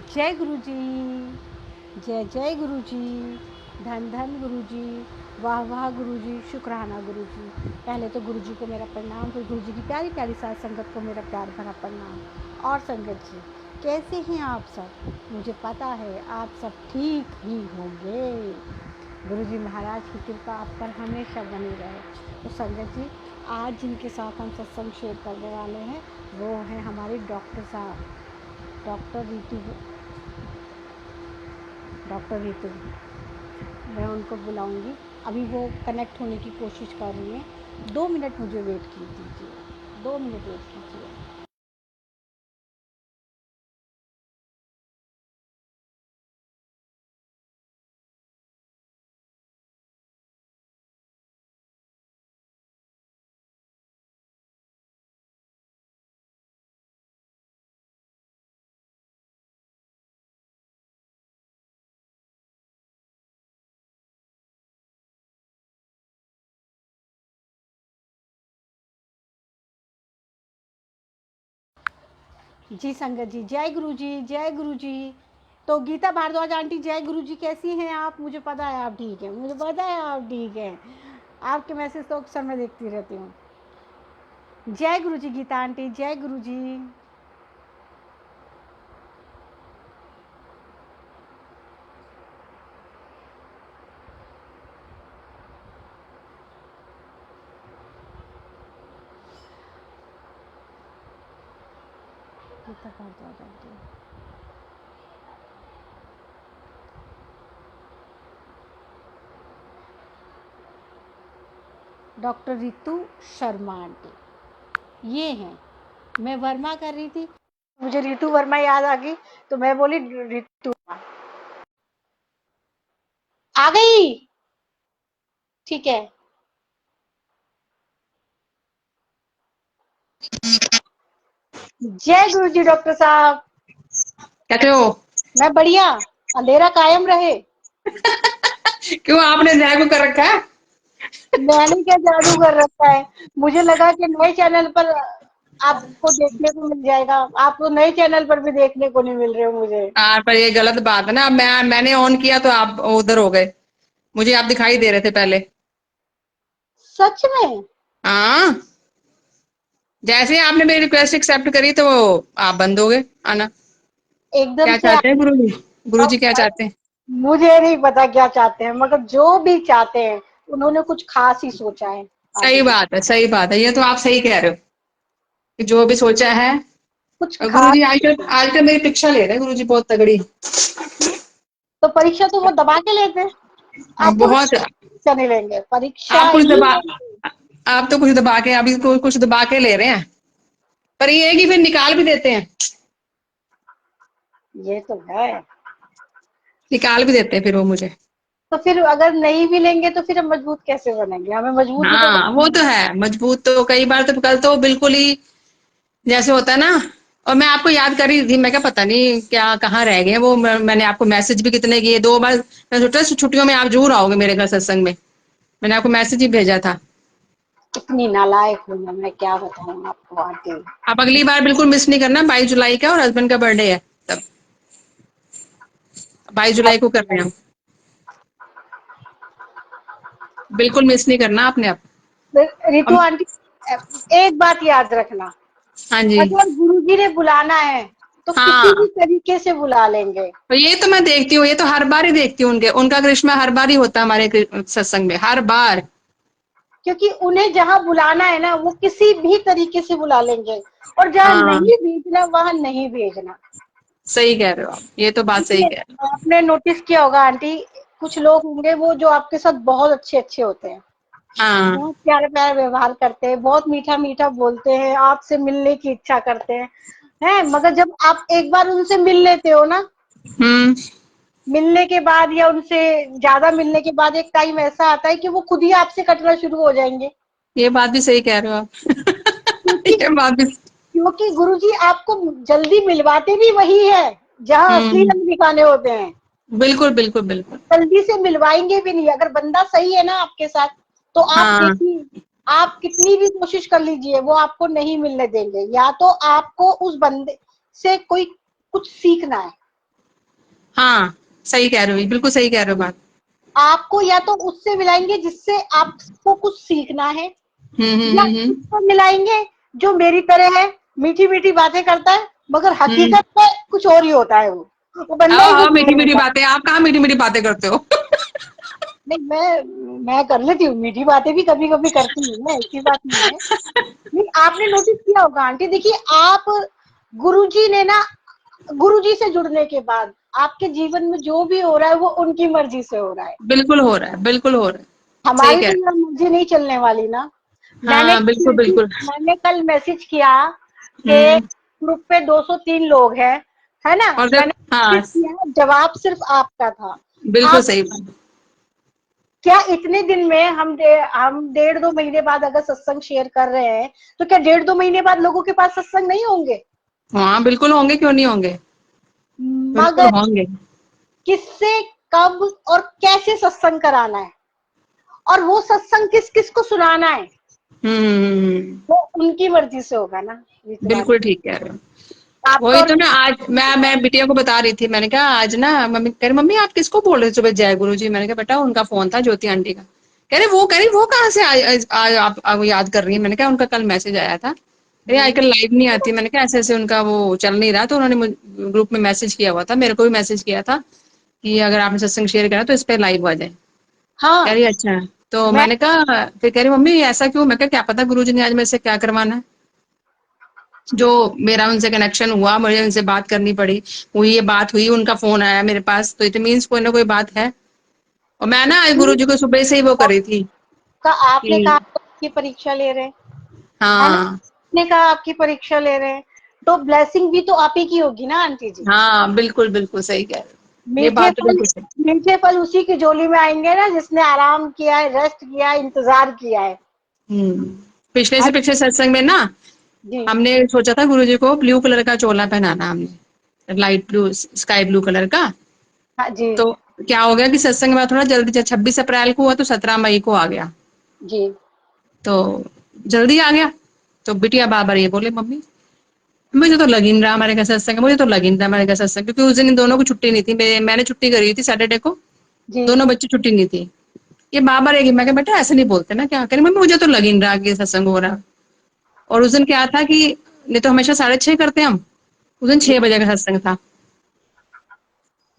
जय गुरु जी, जय जय गुरु जी, धन धन गुरु जी, वाह वाह गुरु जी, शुक्राना गुरु जी। पहले तो गुरु जी को मेरा प्रणाम, फिर गुरु जी की प्यारी प्यारी साथ संगत को मेरा प्यार भरा प्रणाम। और संगत जी कैसे हैं आप सब? मुझे पता है आप सब ठीक ही होंगे। गुरु जी महाराज की कृपा आप पर हमेशा बनी रहे। तो संगत जी आज जिनके साथ हम सत्संग शेयर करने वाले हैं वो हैं हमारे डॉक्टर साहब, डॉक्टर रितु, डॉक्टर रितु। मैं उनको बुलाऊंगी, अभी वो कनेक्ट होने की कोशिश कर रही हैं। 2 मिनट मुझे वेट कीजिए, 2 मिनट वेट कीजिए। जी संगत जी, जय गुरु जी, जय गुरु जी। तो गीता भारद्वाज आंटी, जय गुरु जी, कैसी हैं आप? मुझे पता है आप ठीक हैं, मुझे पता है आप ठीक हैं। आपके मैसेज तो अक्सर मैं देखती रहती हूँ। जय गुरु जी गीता आंटी, जय गुरु जी। Geeta Bhardwaj aunty, doctor Ritu Sharma aunty ये हैं। मैं वर्मा कर रही थी, मुझे रितु वर्मा याद आ गई तो मैं बोली रितु आ गई। ठीक है। जय गुरु जी डॉक्टर साहब। कैसे हो? मैं बढ़िया, अंधेरा कायम रहे। क्यों आपने जागू कर रखा है? मैंने क्या जादू कर रखा है? मुझे लगा कि नए चैनल पर आपको देखने को मिल जाएगा। आप तो नए चैनल पर भी देखने को नहीं मिल रहे हो मुझे। पर ये गलत बात है ना। मैंने ऑन किया तो आप उधर हो गए। मुझे आप दिखाई दे रहे थे पहले। सच में? हाँ, जैसे ही आपने मेरी रिक्वेस्ट एक्सेप्ट करी तो आप बंद हो गए आना। एकदम क्या से चाहते हैं गुरु जी? गुरु जी क्या चाहते हैं? मुझे नहीं पता क्या चाहते हैं, मगर जो भी चाहते हैं उन्होंने कुछ खास ही सोचा है आगे सही चल बात है, सही बात है। ये तो आप सही कह रहे हो कि जो भी सोचा है। कुछ और गुरु खास। जी आजकल मेरी परीक्षा ले रहे हैं गुरु जी, बहुत तगड़ी। तो परीक्षा तो वो दबा के लेते हैं, आप थोड़ी बहुत। परीक्षा नहीं लेंगे, परीक्षा आप कुछ ही दबा लेंगे। आप तो कुछ दबा के, अभी कुछ दबा के ले रहे हैं। पर ये है कि फिर निकाल भी देते हैं। ये तो है। निकाल भी देते हैं फिर वो मुझे। तो फिर अगर नहीं भी लेंगे तो फिर हम मजबूत कैसे बनेंगे? हमें मजबूत भी तो हाँ वो तो है, मजबूत तो कई बार तो कल तो बिल्कुल ही जैसे होता है ना। और मैं आपको याद कर रही थी, मैं क्या पता नहीं क्या कहाँ रह गए वो। मैंने आपको मैसेज भी कितने किए, 2 बार। मैं सोचा छुट्टियों में आप जरूर आओगे मेरे घर सत्संग में। मैंने आपको मैसेज ही भेजा था। इतनी नालायक हूँ मैं क्या बताऊँ आपको आंटी। आप अगली बार बिल्कुल मिस नहीं करना। 22 जुलाई का और हस्बैंड का बर्थडे है तब। 22 जुलाई को कर रहे हैं हम। बिल्कुल मिस नहीं करना आपने आप। रितु हम। आंटी, एक बात याद रखना, हाँ जी। अगर गुरुजी ने बुलाना है तो किसी भी हाँ, तरीके से बुला लेंगे। तो ये तो मैं देखती हूँ, ये तो हर बार ही देखती हूँ उनका करिश्मा हर बार ही होता है हमारे सत्संग में, हर बार। क्योंकि उन्हें जहाँ बुलाना है ना वो किसी भी तरीके से बुला लेंगे, और जहाँ हाँ, नहीं भेजना वहां नहीं भेजना। सही कह रहे हो आप, ये तो बात सही देखिए, कह रहे आपने नोटिस किया होगा आंटी, कुछ लोग होंगे वो जो आपके साथ बहुत अच्छे अच्छे होते हैं, हो। हाँ। बहुत प्यारे प्यारे व्यवहार करते हैं, बहुत मीठा मीठा बोलते हैं, आपसे मिलने की इच्छा करते हैं, मगर जब आप एक बार उनसे मिल लेते हो ना, हम्म। मिलने के बाद या उनसे ज्यादा मिलने के बाद एक टाइम ऐसा आता है कि वो खुद ही आपसे कटना शुरू हो जाएंगे। ये बात भी सही कह रहे हो आप। क्योंकि ये बात भी। क्योंकि गुरुजी आपको जल्दी मिलवाते भी वही है जहां असली हम्म। रंग दिखाने होते हैं। बिल्कुल बिल्कुल बिल्कुल। जल्दी से मिलवाएंगे भी नहीं। अगर बंदा सही है ना आपके साथ, तो आप हाँ, देखिए, आप कितनी भी कोशिश कर लीजिए वो आपको नहीं मिलने देंगे। या तो आपको उस बंदे से कोई कुछ सीखना है, हाँ, सही कह रहे हो, बिल्कुल सही कह रहे हो बात। आपको या तो उससे मिलाएंगे जिससे आपको कुछ सीखना है, या हम्म। उसको मिलाएंगे जो मेरी तरह है, मीठी मीठी बातें करता है, मगर हम्म। हकीकत में कुछ और ही होता है वो बंदा हाँ ही हाँ, कुछ मीठी और मीठी होता है। बातें, आप कहाँ मीठी मीठी बातें करते हो? नहीं, मैं कर लेती हूँ, मीठी बातें भी कभी कभी करती हूँ मैं, ऐसी बात नहीं है। नहीं, आपने नोटिस किया होगा आंटी, देखिए आप, गुरुजी ने ना, गुरुजी से जुड़ने के बाद आपके जीवन में जो भी हो रहा है वो उनकी मर्जी से हो रहा है। बिल्कुल हो रहा है, बिल्कुल हो रहा है। सही हमारी कह तो रहे ये मर्जी नहीं चलने वाली ना। हो। हाँ, बिल्कुल बिल्कुल। मैंने कल मैसेज किया कि हम्म। ग्रुप पे 203 लोग हैं, है ना? और जब मैंने हाँ, मैसेज किया, जवाब सिर्फ आपका था। बिल्कुल आप, सही बात। क्या इतने दिन में हम 1.5-2 महीने बाद अगर सत्संग शेयर कर रहे हैं, तो क्या 1.5-2 महीने बाद लोगों के पास सत्संग नहीं होंगे? हाँ बिल्कुल होंगे, क्यों नहीं होंगे, बिल्कुल मगर होंगे। किससे, कब और कैसे सत्संग कराना है, और वो सत्संग किस किस को सुनाना है, हम्म। वो उनकी मर्जी से होगा ना। रीतु बिल्कुल आंटी, ठीक कह रहे हो। आपका वही और तो मैं आज मैं बिटिया को बता रही थी, मैंने कहा आज ना मम्मी कह रही मम्मी आप किसको बोल रहे थे सुबह, जय गुरु जी। मैंने कहा बेटा उनका फोन था, ज्योति आंटी का। कह रही वो कहाँ से आप याद कर रही है। मैंने कहा उनका कल मैसेज आया था, अरे आजकल लाइव नहीं आती। मैंने कहा ऐसे ऐसे उनका वो चल नहीं रहा, तो उन्होंने ग्रुप में मैसेज किया हुआ था, मेरे को भी मैसेज किया था कि अगर आपने सत्संग शेयर करा तो इस पे लाइव आ जाए। कह हाँ, रही अच्छा है। तो मैं, मैंने कहा, फिर कह रही मम्मी ऐसा क्यों। मैं कहा क्या पता गुरुजी ने आज मेरे से क्या करवाना है, जो मेरा उनसे कनेक्शन हुआ, मुझे उनसे बात करनी पड़ी, हुई ये बात हुई, उनका फोन आया मेरे पास, तो इट मीन्स कोई ना कोई बात है। और मैं ना आज गुरुजी को सुबह से ही वो कर रही थी का आपने कि कहा आपकी परीक्षा ले रहे हैं, है ना? हाँ आपने कहा आपकी परीक्षा ले रहे हैं, तो ब्लेसिंग भी तो आप ही की होगी ना आंटी जी। हाँ, बिल्कुल बिल्कुल सही कह रहे हो, ये मीठे बात तो फल, बिल्कुल सही। मीठे फल उसी की झोली में आएंगे ना जिसने आराम किया है, रेस्ट किया है, इंतजार किया है। हम्म। पिछले है से पिछले सत्संग में ना जी। हमने सोचा था गुरुजी को ब्लू कलर का चोला पहनाना, हमने light blue, sky blue colour का। हाँ जी। तो क्या हो गया कि सत्संग में थोड़ा जल्दी, 26 अप्रैल को हुआ तो 17 मई को आ गया, जी। तो जल्दी आ गया। तो बिटिया बार बार ये बोले मम्मी मुझे तो लग ही नहीं रहा हमारे घर सत्संग है, मुझे तो लग ही नहीं रहा हमारे घर सत्संग, क्योंकि उस दिन इन दोनों को छुट्टी नहीं थी, मैंने छुट्टी करी थी सैटरडे को, जी। दोनों बच्चे छुट्टी नहीं थी। ये बार बार एक, मैं कहा बेटा ऐसे नहीं बोलते ना, क्या करें मम्मी मुझे तो लग ही नहीं रहा कि सत्संग हो रहा। और उस दिन क्या था कि नहीं तो हमेशा 6:30 करते हम, उस दिन जी। 6 बजे का सत्संग था।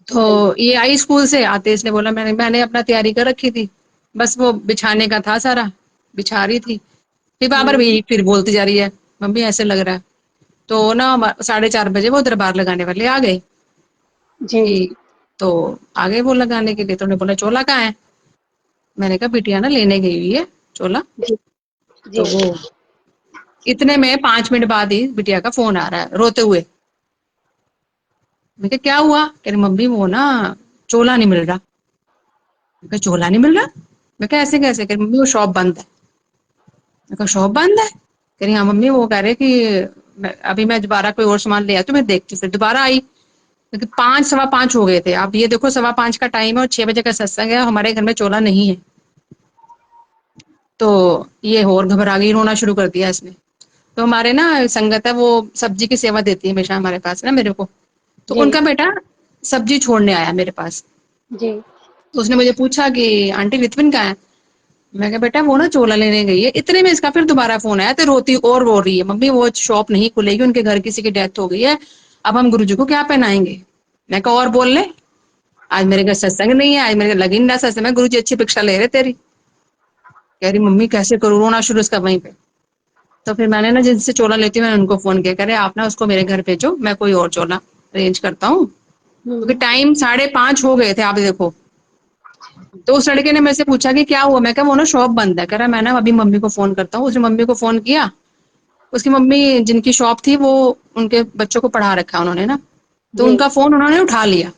तो सही। ये आई स्कूल से आते, इसने बोला मैंने मैंने अपना तैयारी कर रखी थी, बस वो बिछाने का था सारा, बिछा रही थी। फिर बार बार हम्म। फिर बोलती जा रही है मम्मी ऐसे लग रहा है। तो ना 4:30 बजे वो दरबार लगाने वाले आ गए जी। कि, तो आगे वो लगाने के लिए, तो उन्होंने बोला चोला कहाँ है। मैंने कहा बिटिया ना लेने गई हुई है चोला। जी। जी। तो वो इतने में 5 मिनट बाद ही बिटिया का फोन आ रहा है रोते हुए। मैं कहा क्या हुआ, कह रही मम्मी वो ना चोला नहीं मिल रहा। मैं कहा चोला नहीं मिल रहा। मैं कहा ऐसे कैसे, कह रही मम्मी वो शॉप बंद है। मैं कहा शॉप बंद है, कह रही हाँ मम्मी वो कह रहे कि अभी मैं दोबारा कोई और सामान ले आई तो मैं देखती हूँ। फिर दोबारा आई, क्योंकि 5, 5:15 हो गए थे। आप ये देखो 5:15 का टाइम है और 6 बजे का सत्संग है, हमारे घर में चोला नहीं है। तो ये और घबरा गई, रोना शुरू कर दिया इसने। तो हमारे ना संगत है वो सब्जी की सेवा देती है हमेशा हमारे पास ना मेरे को, तो जी। उनका बेटा सब्जी छोड़ने आया मेरे पास। जी। तो उसने मुझे पूछा कि आंटी रितविन कहाँ है। मैं कहा बेटा वो ना चोला लेने गई है। इतने में इसका फिर दोबारा फोन आया, तो रोती और रो रही है मम्मी वो शॉप नहीं खुलेगी, उनके घर किसी की डेथ हो गई है, अब हम गुरुजी को क्या पहनाएंगे। मैं कहा और बोल ले, आज मेरे घर सत्संग नहीं है, आज मेरे घर लग ही नहीं रहा सत्संग में, गुरुजी अच्छी भिक्षा ले रहे तेरी। कह रही मम्मी कैसे करूँ, रोना शुरू उसका वहीं पे। तो फिर मैंने ना जिनसे चोला लेती हूँ मैंने उनको फोन किया, कह रहे आप ना उसको मेरे घर भेजो, मैं कोई और चोला अरेंज करता हूँ, क्योंकि हम्म। टाइम 5:30 हो गए थे आप देखो। तो उस लड़के ने मेरे से पूछा कि क्या हुआ, मैं कहा वो ना शॉप बंद है। कह रहा मैं ना अभी मम्मी को फोन करता हूँ। उसने मम्मी को फोन किया, उसकी मम्मी जिनकी शॉप थी वो उनके बच्चों को पढ़ा रखा है उन्होंने ना, तो जी। उनका फोन उन्होंने उठा लिया।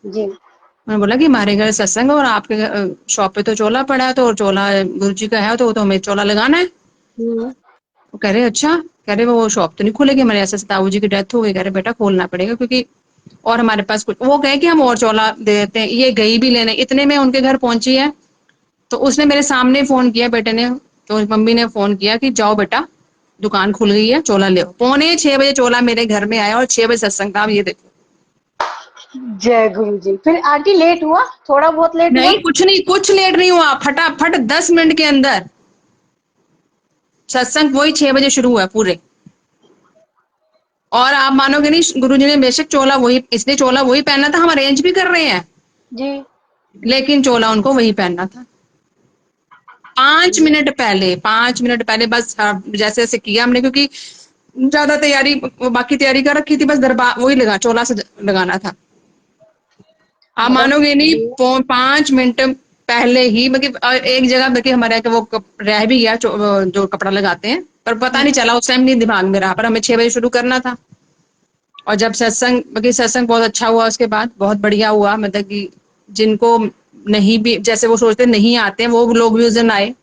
जी। उन्होंने बोला कि हमारे घर सत्संग है और आपके शॉप पे तो चोला पड़ा है, तो चोला गुरु जी का है, तो हमें चोला लगाना है। हम्म। वो कह रहे अच्छा, कह रहे वो शॉप तो नहीं खुलेगी, हमारे ऐसे ताऊ जी की डेथ हो गई। कह रहे बेटा खोलना पड़ेगा, क्योंकि और हमारे पास कुछ, वो कहे कि हम और चोला दे देते हैं। ये गई भी लेने, इतने में उनके घर पहुंची है। तो उसने मेरे सामने फोन किया बेटे ने, तो मम्मी ने फोन किया कि जाओ बेटा दुकान खुल गई है चोला ले आओ। 5:45 बजे चोला मेरे घर में आया और 6 बजे सत्संग था। अब ये देखो जय गुरु जी। फिर आंटी लेट हुआ, थोड़ा बहुत लेट हुआ? नहीं, कुछ नहीं, कुछ लेट नहीं हुआ, फटाफट 10 मिनट के अंदर सत्संग वही 6 बजे शुरू हुआ पूरे। और आप मानोगे नहीं, गुरुजी ने बेशक चोला वही, इसने चोला वही पहनना था, हम अरेंज भी कर रहे हैं, जी। लेकिन चोला उनको वही पहनना था। 5 मिनट पहले, 5 मिनट पहले बस जैसे जैसे किया हमने, क्योंकि ज्यादा तैयारी, वो बाकी तैयारी कर रखी थी, बस दरबार वही लगा, चोला से लगाना था। आप मगर मानोगे नहीं, 5 मिनट पहले ही मतलब एक जगह बल्कि हमारे यहाँ के वो रह भी गया, जो कपड़ा लगाते हैं, पर पता नहीं चला, उस टाइम नहीं दिमाग में रहा, पर हमें 6 बजे शुरू करना था। और जब सत्संग, बल्कि सत्संग बहुत अच्छा हुआ, उसके बाद बहुत बढ़िया हुआ, मतलब कि जिनको नहीं भी, जैसे वो सोचते नहीं आते हैं, वो लोग भी उस दिन आए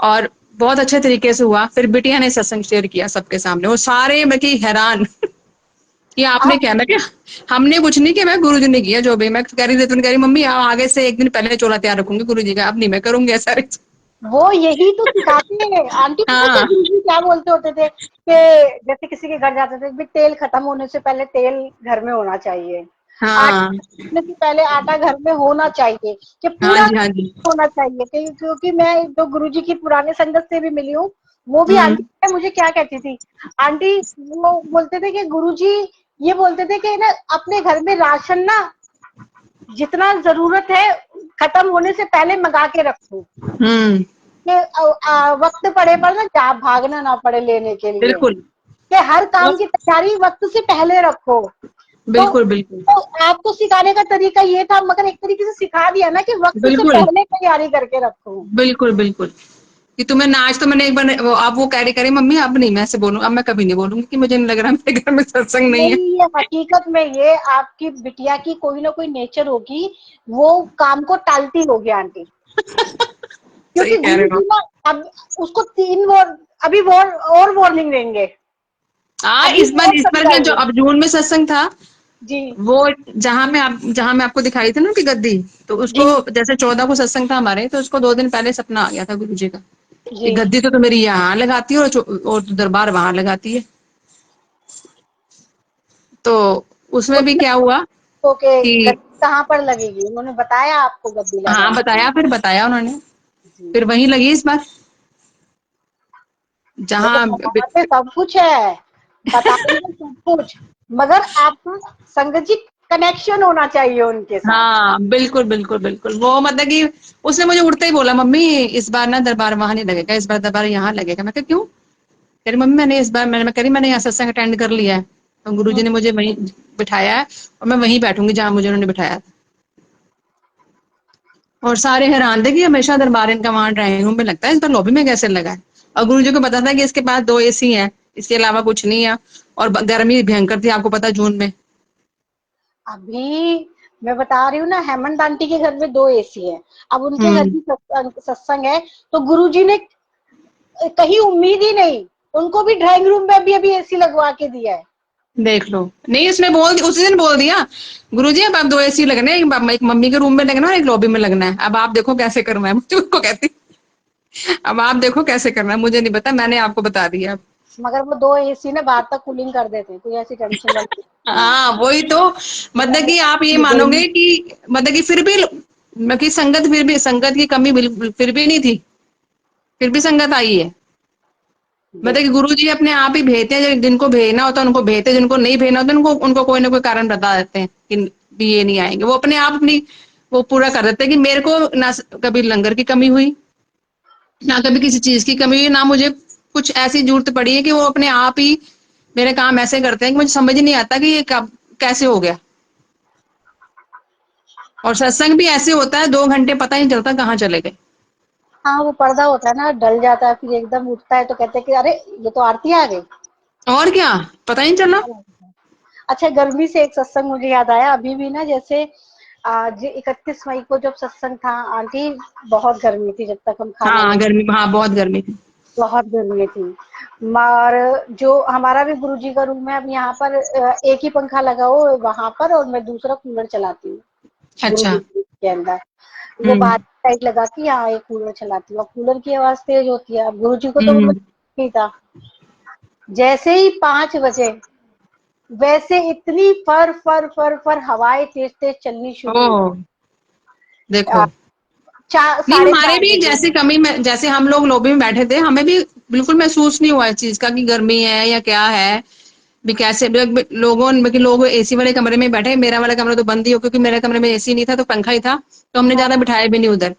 और बहुत अच्छे तरीके से हुआ। फिर बिटिया ने सत्संग शेयर किया सबके सामने, वो सारे बल्कि हैरान कि आपने आप क्या, मैं क्या, हमने कुछ नहीं किया, मैं गुरुजी ने किया जो भी। मैं कह रही थी, तुम कह रही मम्मी आप आगे से एक दिन पहले चोला तैयार रखूंगी गुरुजी का, अब नहीं मैं करूंगी ऐसा। वो यही तो सिखाते हैं आंटी। पता है हाँ गुरु जी क्या बोलते होते थे कि जैसे किसी के घर जाते थे भी, तेल खत्म होने से पहले तेल घर में होना चाहिए, आटा हाँ खत्म होने से पहले आटा घर में होना चाहिए, कि हाँ पूरा जी, हाँ जी। होना चाहिए। क्योंकि मैं जो गुरु जी की पुराने संगत से भी मिली हूँ, वो भी हम्म आंटी मुझे क्या कहती थी आंटी, वो बोलते थे कि गुरु जी ये बोलते थे कि ना अपने घर में राशन ना जितना जरूरत है खत्म होने से पहले मंगा के रखो, हम्म। कि वक्त पड़े पर ना जा भागना ना पड़े लेने के लिए, बिल्कुल। कि हर वो- काम की तैयारी वक्त से पहले रखो। तो, बिल्कुल बिल्कुल। तो आपको सिखाने का तरीका ये था, मगर एक तरीके से सिखा दिया ना कि वक्त से बिल्कुल पहले तैयारी करके रखो। बिल्कुल बिल्कुल। कि तुम्हें नाच तो मैंने एक बार अब वो कह रही करे मम्मी अब नहीं मैं ऐसे बोलूँ, अब मैं कभी नहीं बोलूंगी, कि मुझे नहीं लग रहा मेरे घर में सत्संग नहीं है। नहीं, ये हकीकत में ये आपकी बिटिया की कोई ना कोई नेचर होगी, वो काम को टालती होगी आंटी। सही क्योंकि कह गुरु रहे हो। जी ना अब उसको 3 अभी और वार्निंग देंगे, हाँ, अभी और इस बार क्या, जो समझाएंगे। अब जून में सत्संग था, जी वो जहाँ मैं आपको दिखाई थी ना कि गद्दी, तो उसको जी जैसे 14 को सत्संग था हमारे, तो उसको 2 दिन पहले सपना आ गया था गुरु जी का कि जी। गद्दी तो मेरी यहाँ लगाती है और तो दरबार वहां लगाती है। तो उसमें भी उसमें क्या हुआ तो के कि, गद्दी कहाँ पर लगेगी, उन्होंने बताया आपको गद्दी हाँ लगाने? बताया, फिर बताया उन्होंने, जी। फिर वहीं लगी इस बार देखो जहाँ। भगवान पे सब कुछ है, बताएंगे सब कुछ, मगर आपका संगत जी कनेक्शन होना चाहिए उनके साथ। हाँ बिल्कुल बिल्कुल बिल्कुल, वो मतलब कि उसने मुझे उठते ही बोला मम्मी इस बार ना दरबार वहां नहीं लगेगा, इस बार दरबार यहाँ लगेगा। मैं कहा क्यों? कह रही मम्मी मैंने इस बार, मैं कह रही मैंने यहाँ सत्संग अटेंड कर लिया है, तो गुरुजी ने मुझे वहीं बिठाया है और मैं वहीं बैठूंगी जहाँ मुझे उन्होंने बिठाया था। और सारे हैरान थे कि हमेशा दरबार इनका वहां ड्राइंग रूम में लगता है, इस बार लॉबी में कैसे लगा है। और गुरुजी को पता था कि इसके पास 2 AC है, इसके अलावा कुछ नहीं है, और गर्मी भयंकर थी, आपको पता जून में। अभी मैं बता रही हूँ ना, हेमंत आंटी के घर में 2 AC है, अब उनके घर हम्म। भी सत्संग है, तो गुरुजी ने कहीं उम्मीद ही नहीं, उनको भी ड्राइंग रूम में अभी अभी AC लगवा के दिया है। देख लो, नहीं उसने उसी दिन बोल दिया गुरुजी अब आप 2 AC लगने हैं, एक मम्मी के रूम में लगना है और एक लॉबी में लगना है, अब आप देखो कैसे करना है। मुझे उनको कहती अब आप देखो कैसे करना है, मुझे नहीं पता, मैंने आपको बता दिया अब। मगर वो 2 AC ना बाहर तक कूलिंग कर देते हैं, कोई ऐसी टेंशन वाली नहीं है। हाँ वही तो, मतलब कि आप ये गर्मी। मानोगे कि मतलब कि फिर भी मतलब कि संगत, फिर भी संगत की कमी बिल्कुल फिर भी नहीं थी, फिर भी संगत आई है। मतलब कि देखो गुरु जी अपने आप ही भेजते हैं, जिनको भेजना होता है उनको भेजते हैं, जिनको नहीं भेजना होता उनको उनको कोई ना कोई कारण बता देते हैं कि भी ये नहीं आएंगे, वो अपने आप अपनी वो पूरा कर देते हैं। कि मेरे को ना कभी लंगर की कमी हुई, ना कभी किसी चीज की कमी हुई, ना मुझे कुछ ऐसी जरूरत पड़ी है कि वो अपने आप ही मेरे काम ऐसे करते हैं कि मुझे समझ नहीं आता कि ये कब कैसे हो गया। और सत्संग भी ऐसे होता है, 2 घंटे पता ही नहीं चलता कहाँ चले गए। हाँ, वो पर्दा होता है ना, डल जाता है, फिर एकदम उठता है तो कहते हैं कि अरे ये तो आरती आ गई। और क्या, पता ही नहीं चला। अच्छा, गर्मी से एक सत्संग मुझे याद आया अभी भी ना, जैसे आज 31 मई को जब सत्संग था आंटी, बहुत गर्मी थी जब तक हम खाना हाँ नहीं, गर्मी, हाँ बहुत गर्मी थी। बहुत गर्मी थी। और जो हमारा भी गुरुजी का रूम है, अब यहाँ पर एक ही पंखा लगा हो वहां पर, और मैं दूसरा कूलर चलाती हूँ अच्छा। गुरुजी के अंदर। वो हम्म बाहर साइड लगा के यहाँ एक कूलर चलाती हूँ, अब कूलर की आवाज तेज होती है, अब गुरुजी को तो वो हम्म। नहीं था। जैसे ही 5 बजे वैसे इतनी फर फर फर फर हवाएं तेज तेज चलनी शुरू हुई। ओ देखो। अ, चार नहीं साढ़े हमारे चार भी बजे जैसे कमी में, जैसे हम लोग लॉबी में बैठे थे, हमें भी बिल्कुल महसूस नहीं हुआ इस चीज का कि गर्मी है या क्या है। भी कैसे लोगों मतलब लोग एसी वाले कमरे में बैठे, मेरा वाला कमरा तो बंद ही हो, क्योंकि मेरे कमरे में एसी नहीं था तो पंखा ही था, तो हमने हाँ ज्यादा बिठाया भी नहीं उधर।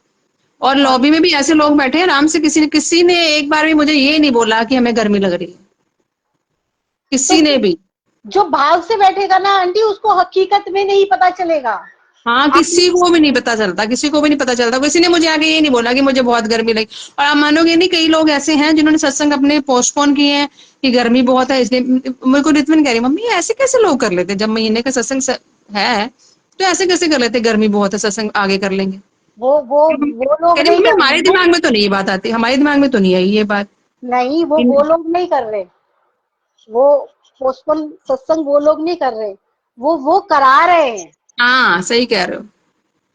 और हाँ। लॉबी में भी ऐसे लोग बैठे हैं आराम से, किसी ने एक बार भी मुझे ये नहीं बोला कि हमें गर्मी लग रही है, तो किसी ने भी। जो भाव से बैठेगा ना आंटी, उसको हकीकत में नहीं पता चलेगा। हाँ, आप किसी को भी नहीं पता चलता, किसी को भी नहीं पता चलता, किसी ने मुझे आके ये नहीं बोला कि मुझे बहुत गर्मी लगी। और आप मानोगे नहीं, कई लोग ऐसे हैं जिन्होंने सत्संग अपने पोस्टपोन किए हैं कि गर्मी बहुत है इसलिए। मेरे को रितवन कह रही, मम्मी ऐसे कैसे लोग कर लेते, जब महीने का सत्संग है तो ऐसे कैसे कर लेते, गर्मी बहुत है सत्संग आगे कर लेंगे। वो लोग कह रही नहीं मम्मी कर हमारे रहे हैं। दिमाग में तो नहीं ये बात आती, हमारे दिमाग में तो नहीं आई ये बात। नहीं, वो लोग नहीं कर रहे। वो पोस्टपोन सत्संग वो लोग नहीं कर रहे, वो करा रहे हैं। हाँ सही कह रहे हो।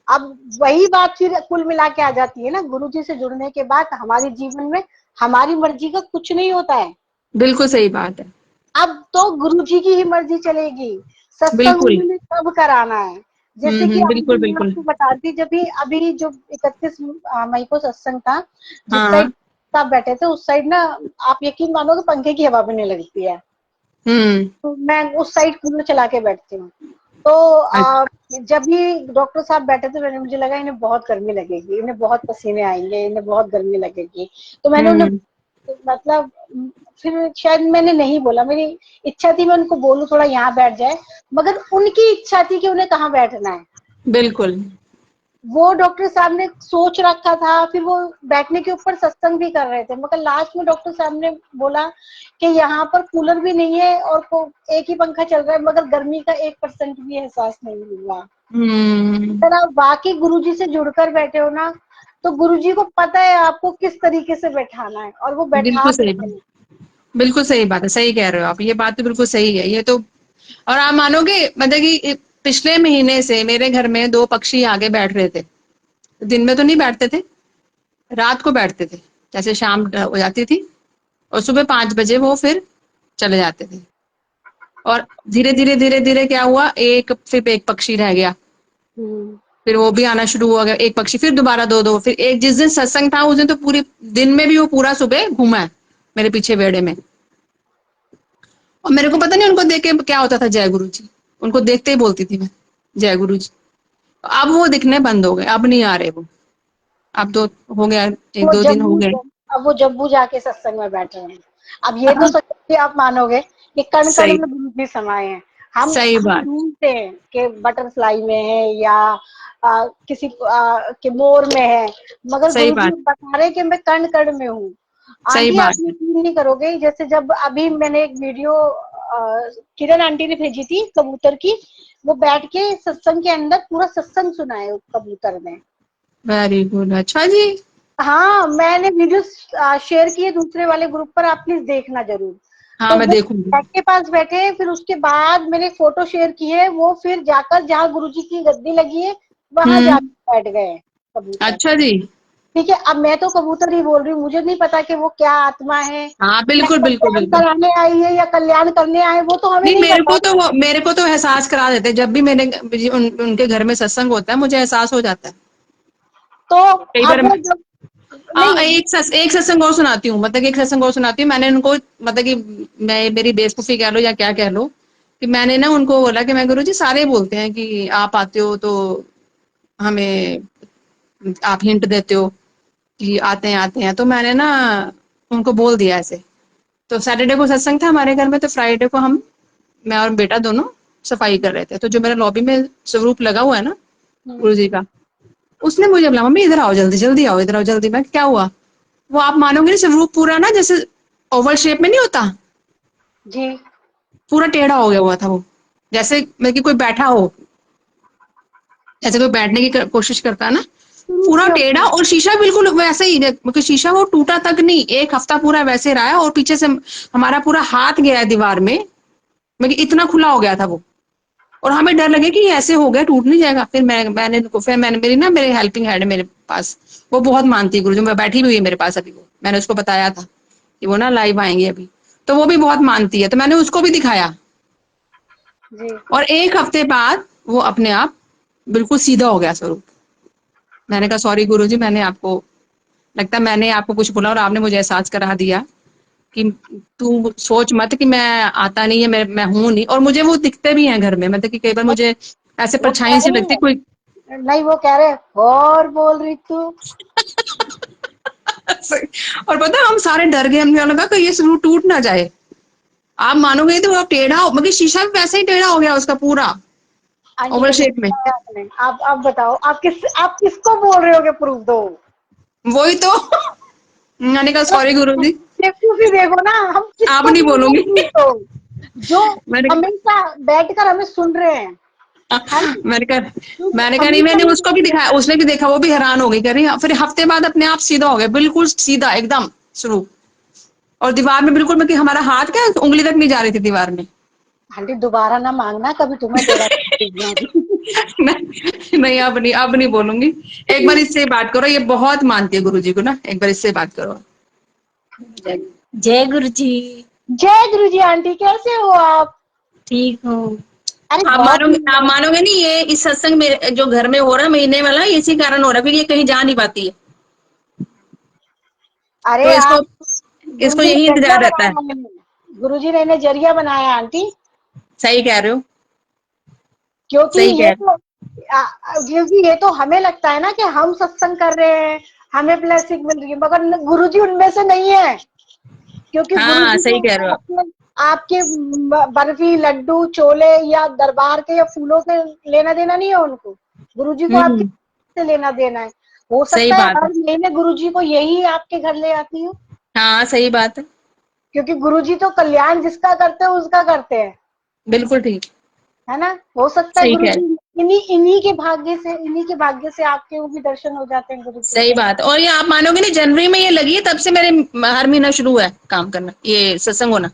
अब वही बात फिर कुल मिला के आ जाती है ना, गुरु जी से जुड़ने के बाद हमारे जीवन में हमारी मर्जी का कुछ नहीं होता है। बिल्कुल सही बात है। अब तो गुरु जी की ही मर्जी चलेगी। सत्संग बिल्कुल। उन्होंने कब कराना है। जैसे कि बिल्कुल अभी मैं बिल्कुल। आपको बताती, जब भी अभी जो 31 मई को सत्संग था, जिस हाँ। साइड आप बैठे थे उस साइड ना, आप यकीन मानोगे पंखे की हवा भी नहीं लगती है। हम्म। तो मैं उस साइड कूलर चला के बैठती हूँ। तो जब भी डॉक्टर साहब बैठे थे, मैंने मुझे लगा इन्हें बहुत गर्मी लगेगी, इन्हें बहुत पसीने आएंगे, इन्हें बहुत गर्मी लगेगी। तो मैंने उन्हें हम्म। मतलब फिर शायद मैंने नहीं बोला, मेरी इच्छा थी मैं उनको बोलूं थोड़ा यहाँ बैठ जाए, मगर उनकी इच्छा थी कि उन्हें कहाँ बैठना है। बिल्कुल। वो डॉक्टर साहब ने सोच रखा था, फिर वो बैठने के ऊपर सत्संग भी कर रहे थे, मगर लास्ट में डॉक्टर साहब ने बोला कि यहाँ पर कूलर भी नहीं है और एक ही पंखा चल रहा है, मगर गर्मी का 1% भी एहसास नहीं हुआ। हम्म। अगर आप वाकई गुरुजी से जुड़कर बैठे हो ना, तो गुरुजी को पता है आपको किस तरीके से बैठाना है, और वो बैठा बिल्कुल सही देते बात। हैं। बिल्कुल सही बात है, सही कह रहे हो आप, ये बात तो बिल्कुल सही है ये तो। और आप मानोगे मतलब कि पिछले महीने से मेरे घर में दो पक्षी आगे बैठ रहे थे। दिन में तो नहीं बैठते थे, रात को बैठते थे, जैसे शाम हो जाती थी और सुबह 5 बजे वो फिर चले जाते थे। और धीरे धीरे क्या हुआ, फिर एक पक्षी रह गया, हम्म। फिर वो भी आना शुरू हो गया एक पक्षी, फिर दोबारा दो दो, फिर एक जिस दिन सत्संग था उस दिन तो पूरी दिन में भी वो पूरा सुबह घूमा है मेरे पीछे बेड़े में। और मेरे को पता नहीं उनको देख के क्या होता था, जय गुरु जी, उनको देखते ही बोलती थी मैं जय गुरु जी। अब वो दिखने बंद हो गए, अब नहीं आ रहे वो। अब तो हो गया, एक वो दो दिन हो जम्मू गए। अब वो जम्मू जाके सत्संग में बैठ रहे हैं। अब ये तो सच्ची आप मानोगे कि कण कण सही। में गुरु जी समाये हैं। हम सही हम बात। ढूंढते हैं कि बटरफ्लाई में है या किसी के मोर में है, मगर सही गुरु जी बात। बता रहे कि मैं कण कण में हूँ। सही आंटी आप बात है। यकीन नहीं करोगे, जैसे जब अभी मैंने एक वीडियो किरण आंटी ने भेजी थी कबूतर की, वो बैठ के सत्संग के अंदर पूरा सत्संग सुना है उस कबूतर ने। वेरी गुड, अच्छा जी। हाँ, मैंने वीडियो शेयर किए दूसरे वाले ग्रुप पर, आप प्लीज देखना जरूर। हाँ तो मैं वो देखूंगी। बैग के पास बैठे, फिर उसके बाद मैंने फोटो शेयर की है, वो फिर जाकर जहाँ गुरुजी की गद्दी लगी है वहां हम्म। जाकर बैठ गए कबूतर। अच्छा जी। ठीक है, अब मैं तो कबूतर ही बोल रही हूँ, मुझे नहीं पता कि वो क्या आत्मा है, हाँ या बिल्कुल बिल्कुल कल्याण बिल्कुल। कराने आई है या कल्याण करने आए, वो तो हमें नहीं नहीं पता। मेरे को तो एहसास करा देते, जब भी उनके घर में सत्संग होता है मुझे एहसास हो जाता है। तो कई अब बार वो जब नहीं। एक सत्संग और सुनाती हूँ, मतलब कि एक सत्संग और सुनाती हूँ। मैंने उनको मतलब कि मैं मेरी बेवकूफी कह लो या क्या कह लो, कि मैंने ना उनको बोला कि मैं गुरु जी सारे बोलते हैं कि आप आते हो तो हमें आप हिंट देते हो कि आते हैं, तो मैंने ना उनको बोल दिया ऐसे। तो सैटरडे को सत्संग था हमारे घर में, तो फ्राइडे को मैं और बेटा दोनों सफाई कर रहे थे, तो जो मेरा लॉबी में स्वरूप लगा हुआ है ना गुरु जी का, उसने मुझे बोला मम्मी इधर आओ, जल्दी जल्दी आओ, इधर आओ जल्दी। मैं क्या हुआ? वो आप मानोगे नहीं, स्वरूप पूरा ना जैसे ओवल शेप में नहीं होता, जी। पूरा टेढ़ा हो गया हुआ था वो, जैसे मतलब कि कोई बैठा हो, जैसे कोई बैठने की कोशिश करता है ना, पूरा टेढ़ा। और शीशा बिल्कुल वैसे ही, क्योंकि शीशा वो टूटा तक नहीं, एक हफ्ता पूरा वैसे रहा है। और पीछे से हमारा पूरा हाथ गया है दीवार में, मतलब इतना खुला हो गया था वो। और हमें डर लगे कि ये ऐसे हो गया, टूट नहीं जाएगा। फिर मैंने मेरी ना मेरे हेल्पिंग हैंड है मेरे पास, वो बहुत मानती है गुरुजी, मैं बैठी हुई है मेरे पास अभी, वो मैंने उसको बताया था कि वो ना लाइव आएंगे अभी, तो वो भी बहुत मानती है, तो मैंने उसको भी दिखाया जी। और एक हफ्ते बाद वो अपने आप बिल्कुल सीधा हो गया स्वरूप। मैंने कहा सॉरी गुरुजी, मैंने आपको, लगता है मैंने आपको कुछ बोला और आपने मुझे एहसास करा दिया कि तू सोच मत कि मैं आता नहीं है, मैं हूं नहीं। और मुझे वो दिखते भी हैं घर में, मतलब कि कई बार मुझे ऐसे वो कह परछाई सी रही लगती है, कोई। नहीं वो कह रहे और बोल रही तू। और पता है, हम सारे डर गए, हमने लगा कि ये स्वरूप टूट ना जाए। आप मानोगे नहीं, तो वो टेढ़ा, मतलब शीशा भी वैसे ही टेढ़ा हो गया उसका पूरा, आंटी ओवल कैसे शेप में। बताया आपने? आप बताओ, आप किसको बोल रहे हो कि प्रूफ दो? वही तो। मैंने कहा सॉरी गुरुजी। बेवकूफी देखो ना, हम आप किसको नहीं बोल रहे बोलूंगी। हैं प्रूफ दो, जो मैंने हमेशा बैठकर हमें सुन रहे हैं, है ना? मैंने कहा जो मैंने कहा नहीं, हमेशा मैंने ये उसको भी देख रहे दिखाया, हैं। उसने भी देखा, वो भी हैरान हो गई, कह रही फिर हफ्ते बाद अपने आप सीधा हो गया, बिल्कुल सीधा एकदम शुरू। और दीवार में बिल्कुल, मतलब हमारा हाथ क्या उंगली तक नहीं जा रही थी दीवार में। आंटी दोबारा ना मांगना, कभी तुम्हें टेढ़ा दूंगी। नहीं नहीं, अब नहीं बोलूंगी। एक बार इससे बात करो, ये बहुत मानती है गुरुजी को ना, एक बार इससे बात करो। जय गुरु जी। जय गुरु जी। आंटी कैसे हो आप? ठीक हूँ। अरे आप बहुत मानोगे, आप मानोगे नहीं, ये इस सत्संग में जो घर में हो रहा है महीने वाला, इसी कारण हो रहा है, क्योंकि ये कहीं जा नहीं पाती है। अरे तो आप, इसको इसको गुरुजी ने यही जरिया इंतजार रहता है। बनाया है, गुरुजी ने इन्हें जरिया बनाया आंटी। सही कह रहे हो। क्योंकि सही ये कह तो क्योंकि ये तो हमें लगता है ना कि हम सत्संग कर रहे हैं, हमें ब्लेसिंग मिल रही है, मगर गुरुजी उनमें से नहीं है। क्योंकि हाँ, गुरुजी सही को कह रहे हो आप। आपके आपके बर्फी लड्डू चोले या दरबार के या फूलों के लेना देना नहीं है उनको। गुरुजी को आपके हम्म। से लेना देना है। हो सही सकता है बात हर है। महीने गुरुजी को यही आपके घर ले आती हूँ, हाँ, सही बात है। क्योंकि गुरुजी तो कल्याण जिसका करते हैं उसका करते हैं, बिल्कुल ठीक। है ना? हो सकता है सही कह गुरुजी रहे। इन्हीं के भाग्य से आपके वो भी दर्शन हो जाते हैं गुरुजी सही के। बात है। और ये आप मानोगे नहीं, जनवरी में ये लगी है, तब से मेरे हर महीना शुरू है काम करना, ये सत्संग होना।